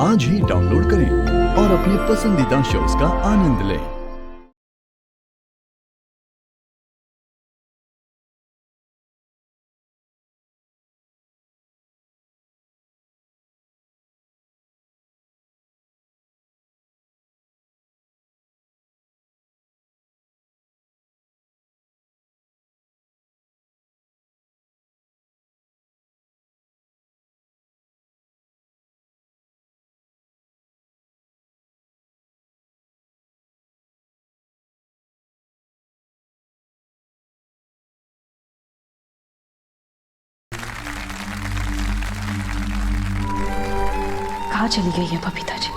आज ही डाउनलोड करें और अपने पसंदीदा शोज का आनंद लें। कहाँ चली गई है बबीता जी?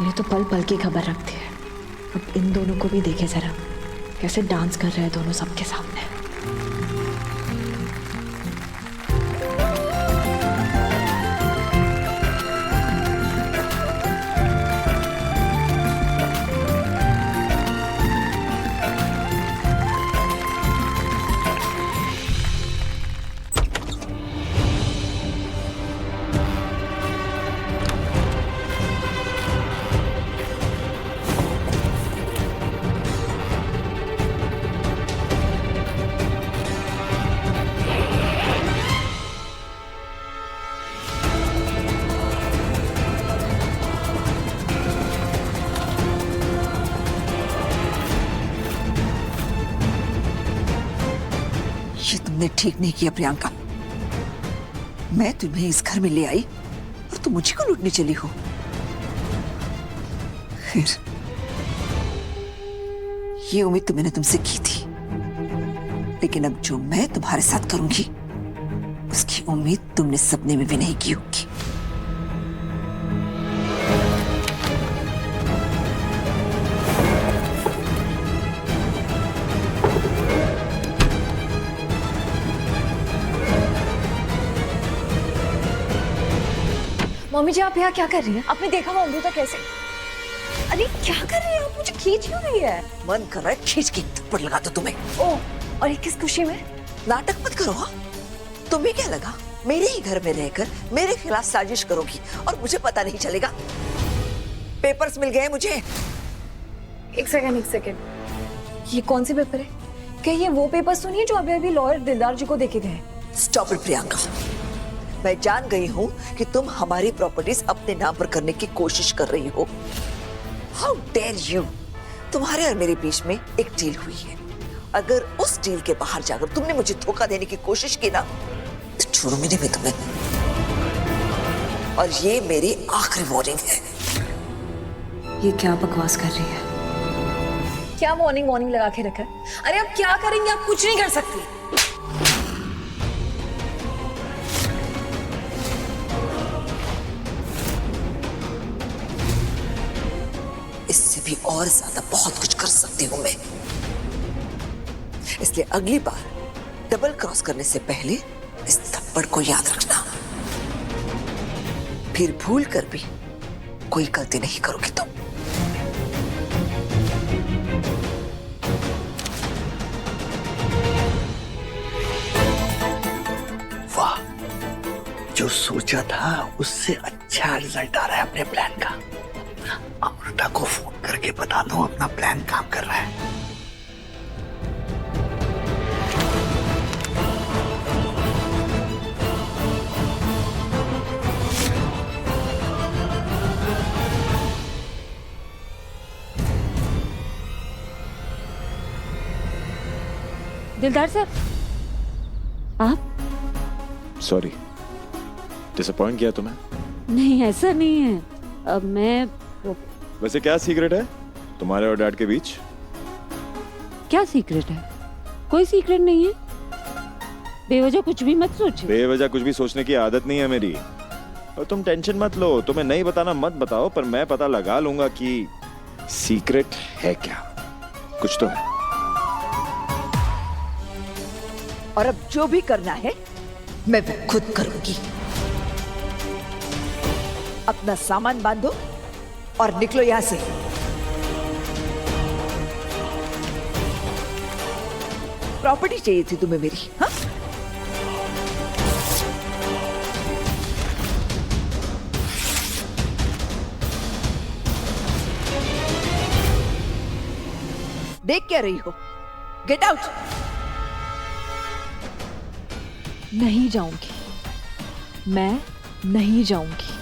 मेरे तो पल पल की खबर रखती है। अब इन दोनों को भी देखे जरा, कैसे डांस कर रहे हैं दोनों सबके सामने। ये तुमने ठीक नहीं किया प्रियंका। मैं तुम्हें इस घर में ले आई और तुम मुझे को लूटने चली हो। फिर ये उम्मीद तो मैंने तुमसे की थी, लेकिन अब जो मैं तुम्हारे साथ करूंगी उसकी उम्मीद तुमने सपने में भी नहीं की होगी। मम्मी जी, आप यहाँ क्या कर रही हैं? आपने देखा वो अमृता कैसे? अरे क्या कर रही है आप? मुझे खींच क्यों रही है? मन कर रहा है खींच के थप्पड़ लगा दो तुम्हें। ओह, और ये किस खुशी में? नाटक मत करो। हाँ, तुम्हें क्या लगा मेरे ही घर में रहकर मेरे खिलाफ साजिश करोगी और मुझे पता नहीं चलेगा? पेपर्स मिल गए मुझे। एक सेकंड, ये कौन सी पेपर है? क्या ये वो पेपर्स तो नहीं है जो अभी अभी लॉयर दिलदार जी को देके गए? Stop it Priyanka. मैं जान गई हूँ कि तुम हमारी प्रॉपर्टीज अपने नाम पर करने की कोशिश कर रही हो। How dare you! तुम्हारे और मेरे बीच में एक डील हुई है। अगर उस डील के बाहर जाकर तुमने मुझे धोखा देने की कोशिश की ना, तो छोड़ूंगी नहीं मैं तुम्हें। और ये मेरी आखिरी वार्निंग है। ये क्या बकवास कर रही है? क्या वार्निंग लगा के रखा है? अरे अब क्या करेंगे? आप कुछ नहीं कर सकती। इससे भी और ज्यादा बहुत कुछ कर सकती हूं मैं। इसलिए अगली बार डबल क्रॉस करने से पहले इस थप्पड़ को याद रखना। फिर भूल कर भी कोई गलती नहीं करोगी तुम। वाह, जो सोचा था उससे अच्छा रिजल्ट आ रहा है अपने प्लान का। अमृता को फोन करके बता दो अपना प्लान काम कर रहा है। दिलदार सर, आप? सॉरी, डिसअपॉइंट किया तुम्हें? नहीं, ऐसा नहीं है। अब मैं वैसे क्या सीक्रेट है तुम्हारे और डैड के बीच? क्या सीक्रेट है? कोई सीक्रेट नहीं है। बेवजह कुछ भी मत सोचो। बेवजह कुछ भी सोचने की आदत नहीं है मेरी। और तुम टेंशन मत लो, तुम्हें नहीं बताना मत बताओ, पर मैं पता लगा लूंगा कि सीक्रेट है क्या। कुछ तो है। और अब जो भी करना है मैं वो खुद करूंगी। अपना सामान बांधो और निकलो यहां से। प्रॉपर्टी चाहिए थी तुम्हें मेरी? हाँ, देख क्या रही हो? Get out. नहीं जाऊंगी, मैं नहीं जाऊंगी।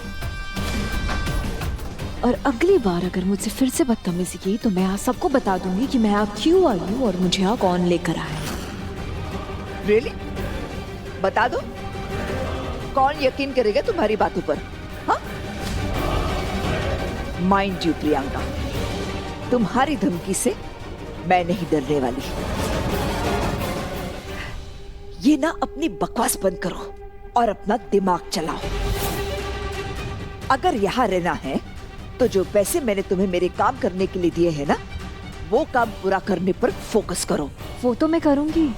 और अगली बार अगर मुझसे फिर से बदतमीजी की तो मैं आप सबको बता दूंगी कि मैं आप क्यों आई हूं और मुझे आप कौन लेकर आया। रियली? बता दो, कौन यकीन करेगा तुम्हारी बातों पर? हाँ? माइंड यू प्रियंका, तुम्हारी धमकी से मैं नहीं डरने वाली। ये ना अपनी बकवास बंद करो और अपना दिमाग चलाओ। अगर यहां रहना है तो जो पैसे मैंने तुम्हें मेरे काम करने के लिए दिए हैं ना, वो काम पूरा करने पर फोकस करो। वो तो मैं करूंगी,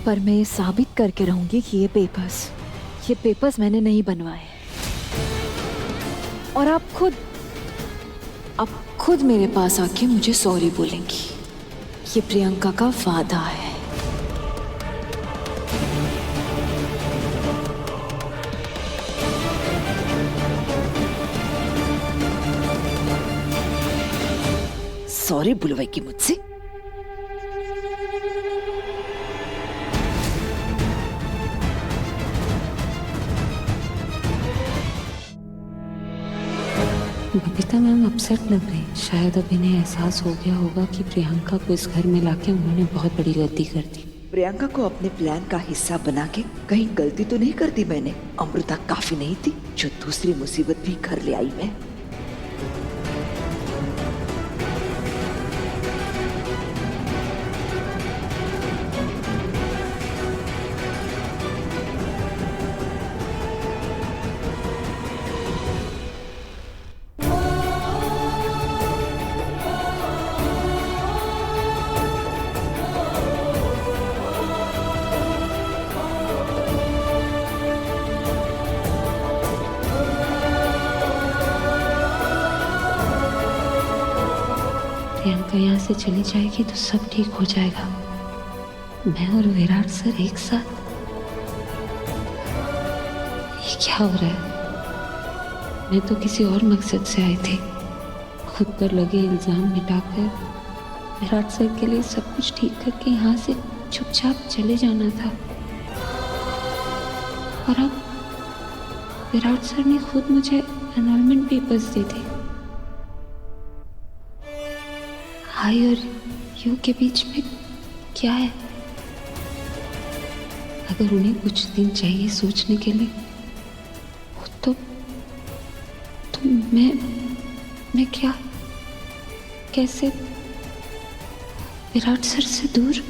पर मैं ये साबित करके रहूंगी कि ये पेपर्स मैंने नहीं बनवाए। और आप खुद मेरे पास आके मुझे सॉरी बोलेंगी। ये प्रियंका का वादा है। सॉरी बुलवाएगी मुझसे? बबीता मैम अपसेट लग रही। शायद अब इन्हें एहसास हो गया होगा कि प्रियंका को इस घर में लाके उन्होंने बहुत बड़ी गलती कर दी। प्रियंका को अपने प्लान का हिस्सा बना के कहीं गलती तो नहीं कर दी मैंने? अमृता काफी नहीं थी जो दूसरी मुसीबत भी घर ले आई मैं? प्रियंका यहाँ से चली जाएगी तो सब ठीक हो जाएगा। मैं और विराट सर एक साथ। ये क्या हो रहा है? मैं तो किसी और मकसद से आई थी। खुद पर लगे इल्जाम मिटाकर विराट सर के लिए सब कुछ ठीक करके यहाँ से चुपचाप चले जाना था। और अब विराट सर ने खुद मुझे एनरोलमेंट पेपर्स दे दी। आई और यू के बीच में क्या है? अगर उन्हें कुछ दिन चाहिए सोचने के लिए तो मैं क्या कैसे विराट सर से दूर?